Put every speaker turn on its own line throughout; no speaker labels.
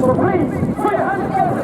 So please, put your hands together.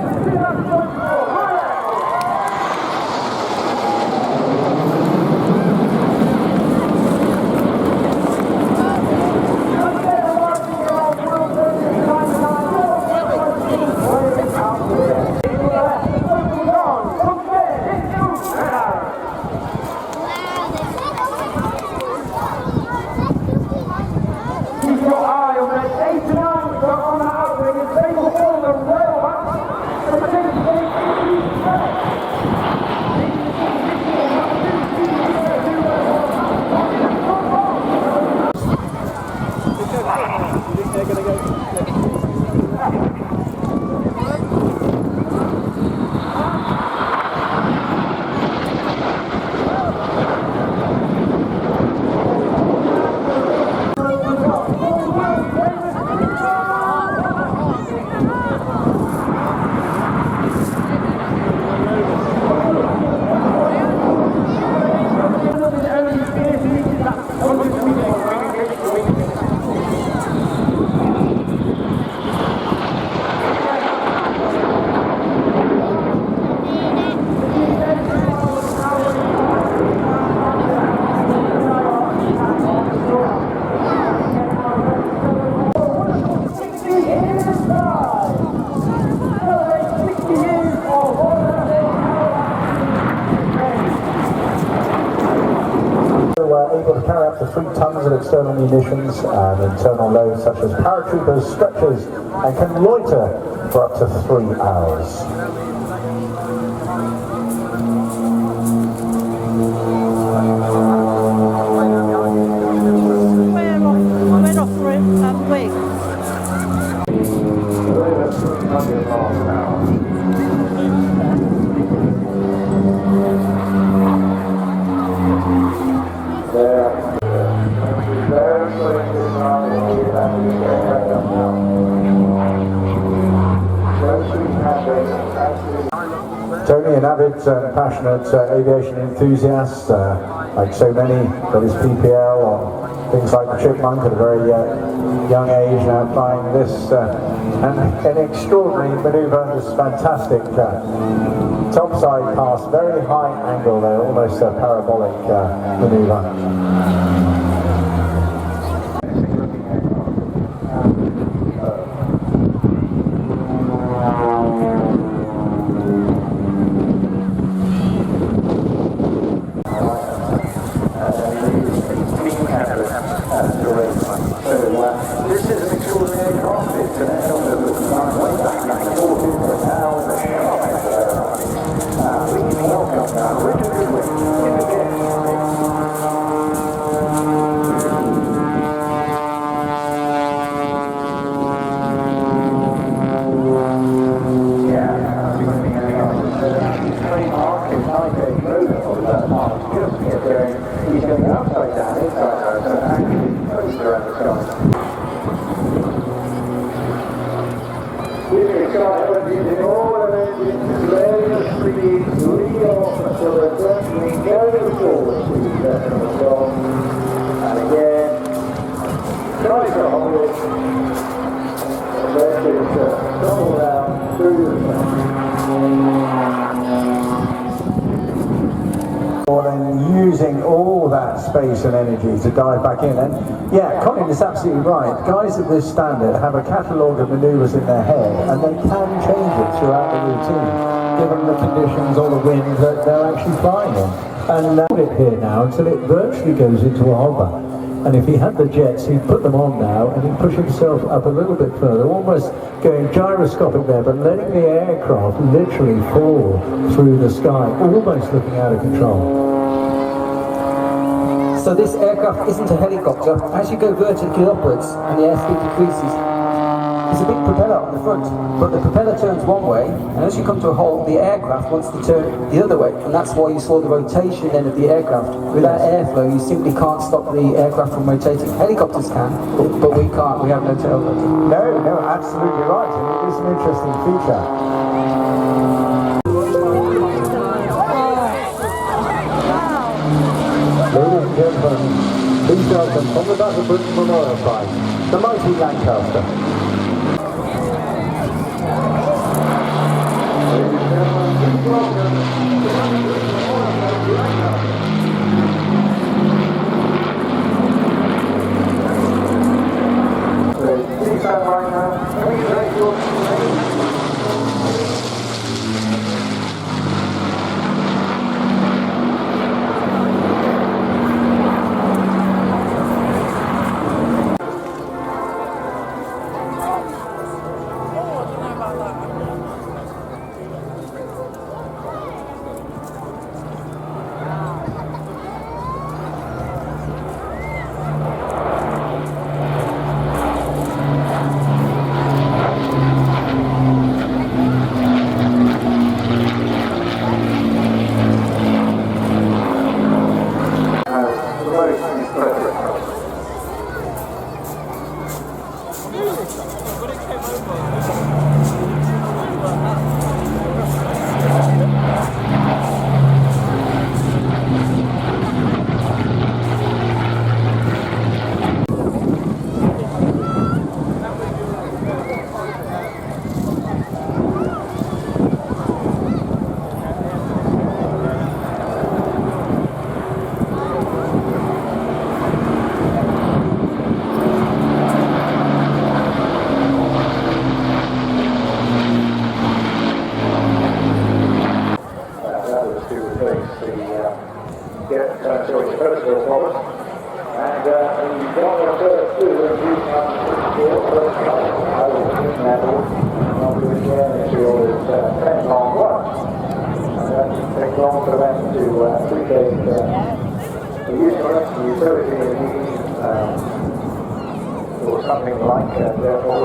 Able to carry up to 3 tons of external munitions and internal loads such as paratroopers, stretchers, and can loiter for up to 3 hours. Tony, an avid and passionate aviation enthusiast, like so many, got his PPL on things like the Chipmunk at a very young age, now flying this, and an extraordinary manoeuvre, this fantastic topside pass, very high angle there, almost a parabolic manoeuvre. Using all that space and energy to dive back in, and yeah, Colin is absolutely right. Guys at this standard have a catalogue of manoeuvres in their head, and they can change it throughout the routine, given the conditions or the wind that they're actually flying in. And it here now until it virtually goes into a hover. And if he had the jets, he'd put them on now, and he'd push himself up a little bit further, almost going gyroscopic there, but letting the aircraft literally fall through the sky, almost looking out of control.
So this aircraft isn't a helicopter. As you go vertically upwards and the airspeed decreases, there's a big propeller on the front, but the propeller turns one way, and as you come to a halt, the aircraft wants to turn the other way, and that's why you saw the rotation then of the aircraft. Without airflow, you simply can't stop the aircraft from rotating. Helicopters can, but we can't. We have no tail rotor.
No, absolutely right, and it is an interesting feature. Ladies and gentlemen, please welcome from the Battle of Britain Memorial Prize, the mighty Lancaster.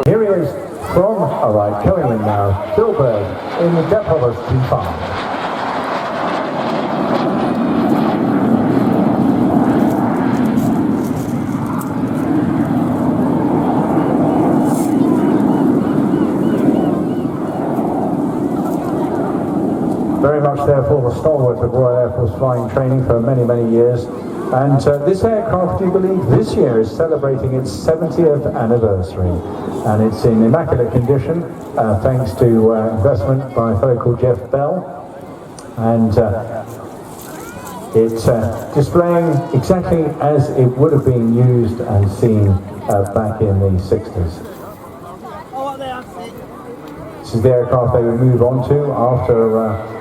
Here he is from, alright, coming in now, Bill Bird in the Provost T5. Very much therefore the stalwart of Royal Air Force flying training for many, many years. And this aircraft, you believe, this year is celebrating its 70th anniversary. And it's in immaculate condition, thanks to investment by a fellow called Jeff Bell. And it's displaying exactly as it would have been used and seen back in the 60s. This is the aircraft they would move on to after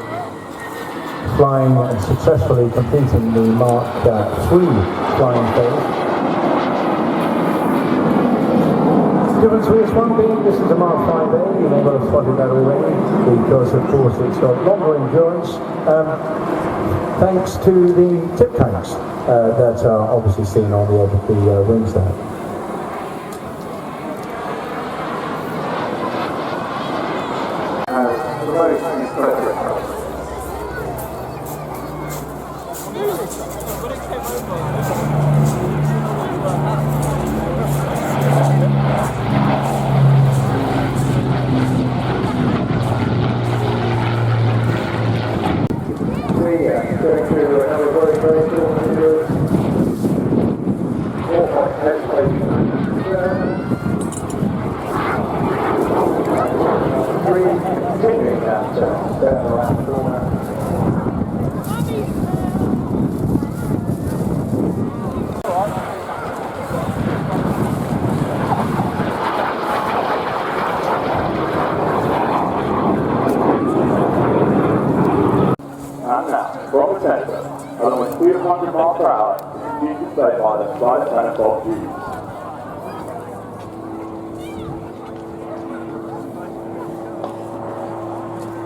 flying and successfully completing the Mark III flying phase. The difference with this one being this is a Mark 5A, you may well have spotted that already, because of course it's got longer endurance, thanks to the tip tanks that are obviously seen on the edge of the wings there.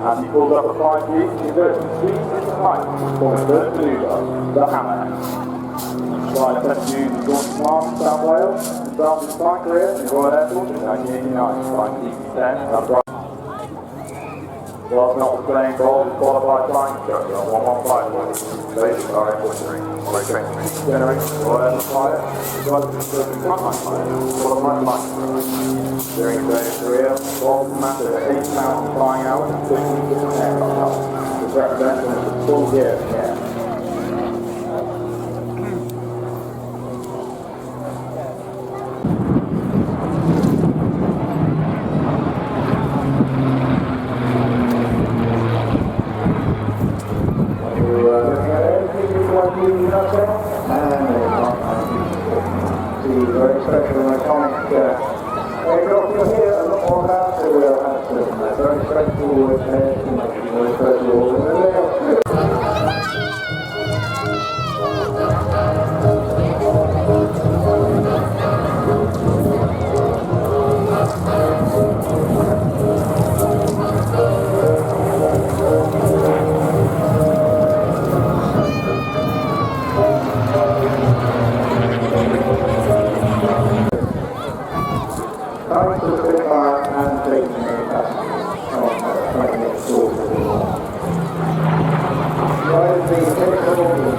And he pulls up a 5G, inverted speed into height for his first maneuver, the hammer. Flight test used in Gordon Farm, South Wales, and started his flight career in Royal Air Force in 1989, flying DC-10 upright. Whilst not playing role as qualified flying instructor on 115 Royce, basic RAF Tutoring, or a training generator, Royal Air Force pilot, as well as instructing frontline pilots, qualified flying instructor. During his early career, Royce mastered 8,000 flying hours and 15 different aircraft types, which represents a full year in the air.
Very special and iconic aircraft. You'll hear a lot more about
very straightforward first of all. Thanks to the Spitfire and taking it up on 20 minutes short of the wall. Right at the technical and the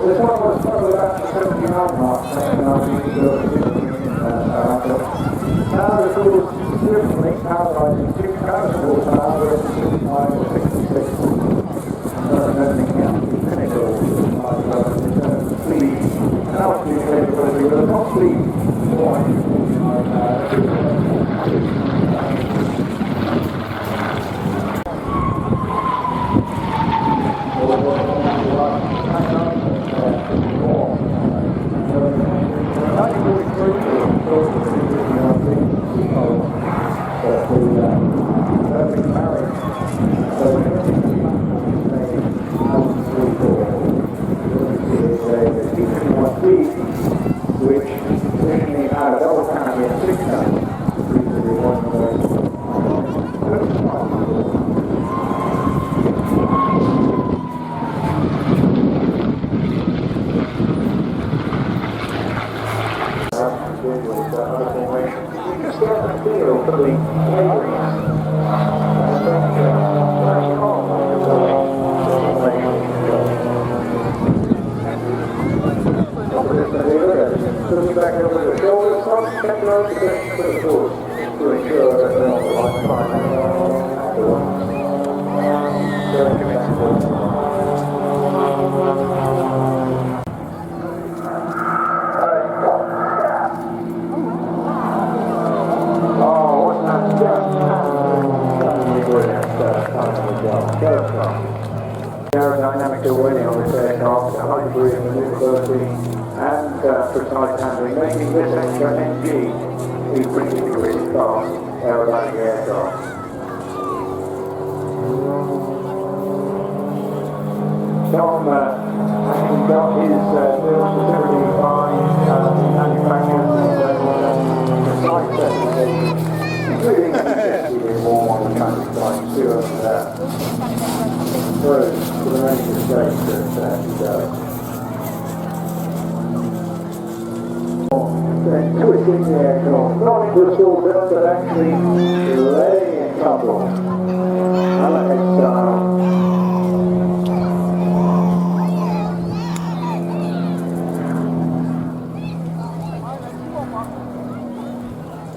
this one was probably about the 79 mark, now the tools significantly powerizing 6,000 horsepower with 65 or 66. Everything else is pinnacle in terms of speed and altitude capability with a top speed which originally had a double canopy and 6 canopies. Looking back over the shoulders, some kept out the best for the force to ensure that they're on the right side. Very commendable. Aerodynamics already on this aircraft, a high degree of maneuverability and precise handling, making this extra NG a really fast aerodynamic aircraft. Tom actually got his build specifically by the manufacturers precise specifications, including more on the country like Stuart Royce for the United States that he does. Twisting the aircraft, not into a short belt, but actually laying in couple. Hammerhead style.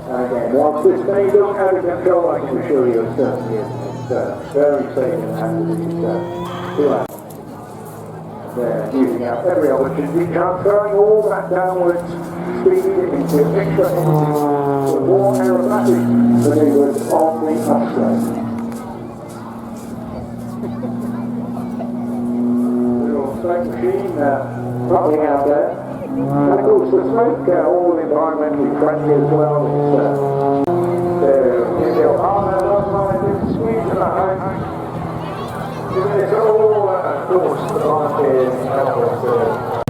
Again, once this thing goes out of control, I can assure you it certainly is. It's very safe and happy they're using up every opportunity, transferring all that downwards speed into extra energy for more aerobatic maneuvers on the upslope. Little smoke machine rumbling out there. And of course the smoke, all environmentally friendly as well. It's their partner last night didn't squeeze in the home. It's all, of course, the volunteers and helpers.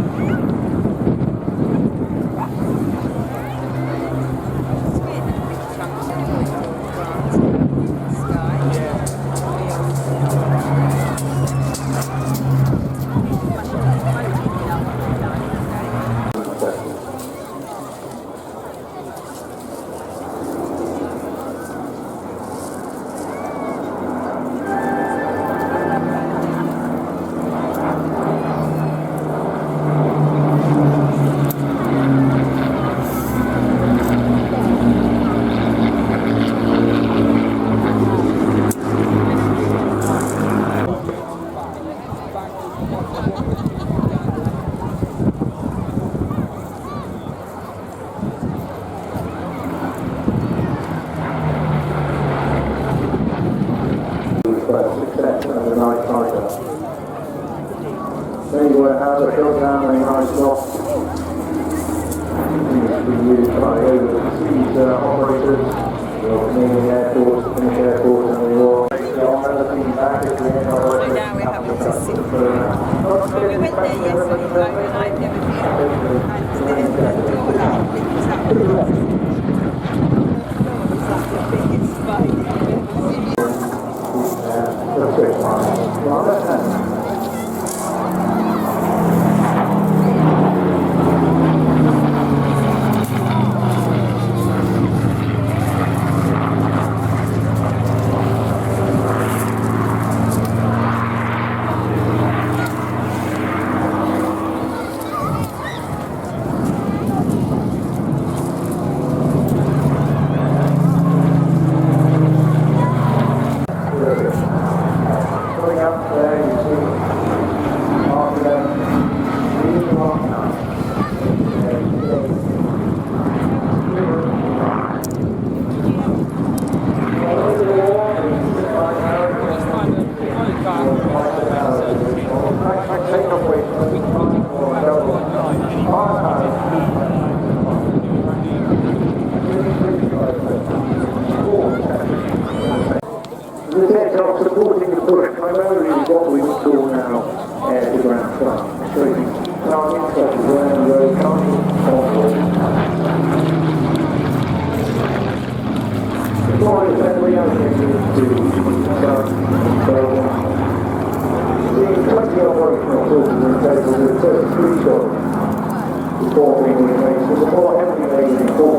4 being replaced with the more heavily laden 4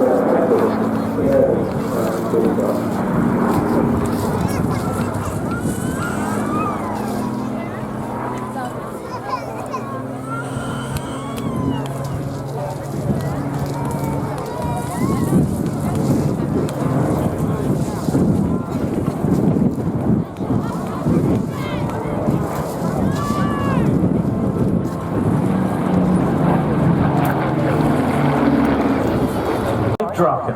Draken.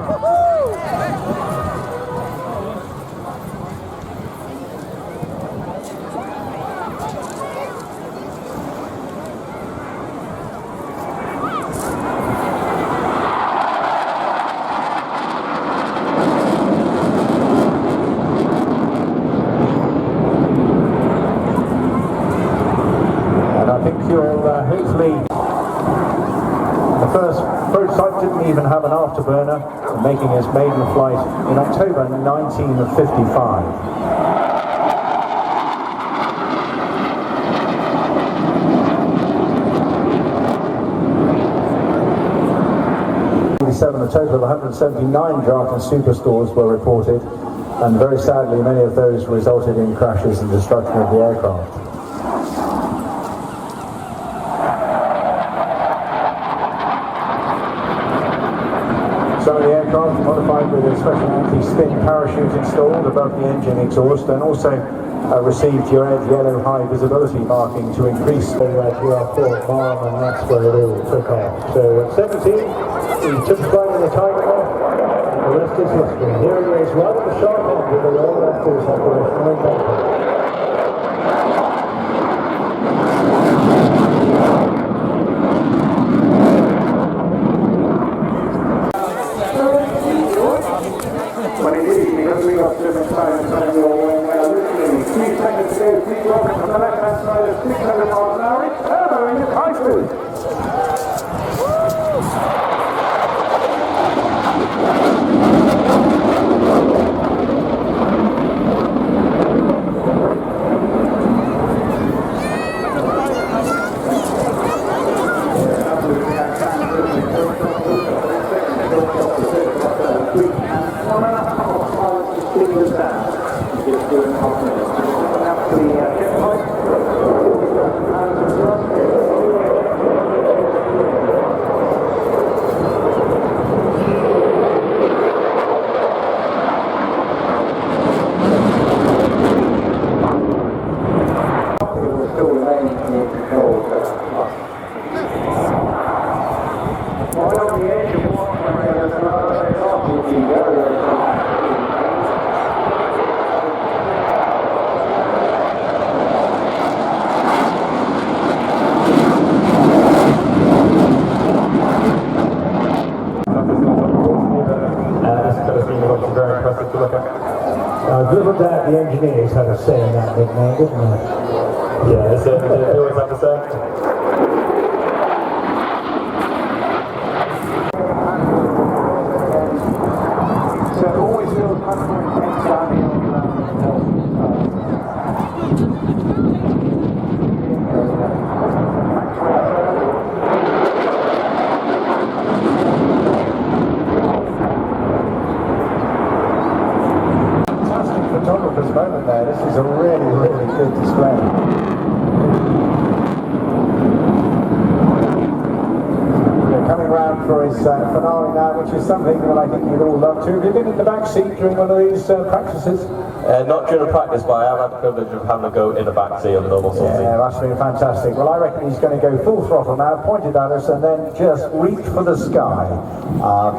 And I think you'll hopefully, the first prototype didn't even have an afterburner, making its maiden flight in October 1955. A total of 179 Draken superstores were reported, and very sadly many of those resulted in crashes and destruction of the aircraft. Some of the aircraft modified with a special anti-spin parachute installed above the engine exhaust, and also received your red yellow high visibility marking to increase the GR4 bomb, and that's where it all took off. So at 17, he took a flight in the Tiger, and the rest is history. Here he is, right at the sharp end with the RAF Force operation in Bronco.
When it is, because we got German time telling you all literally 3 seconds to go, 3 rockets on the left-hand side of 600 miles an hour, it's turbo in high speed.
Given that, the engineers had a say in that nickname, didn't they?
Yeah, they always have to say.
So it always feels much more intense standing on the ground.
Photographer's moment there. This is a really, really good display. We're coming round for his finale now, which is something that I think you'd all love to. Have you been in the back seat during one of these practices?
Not during a practice, but I have had the privilege of having to go in the back seat of the normal sortie.
Yeah, that's been fantastic. Well, I reckon he's going to go full throttle now, pointed at us, and then just reach for the sky,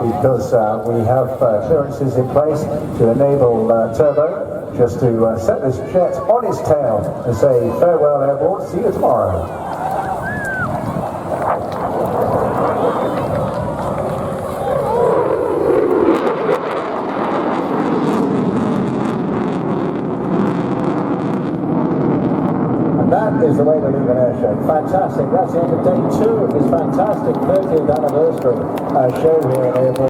because we have clearances in place to enable turbo, just to set this jet on his tail and say farewell Airbourne, see you tomorrow. And that is the way to leave an air show. Fantastic. That's the end of day 2 of this fantastic 30th anniversary show here at Airbourne.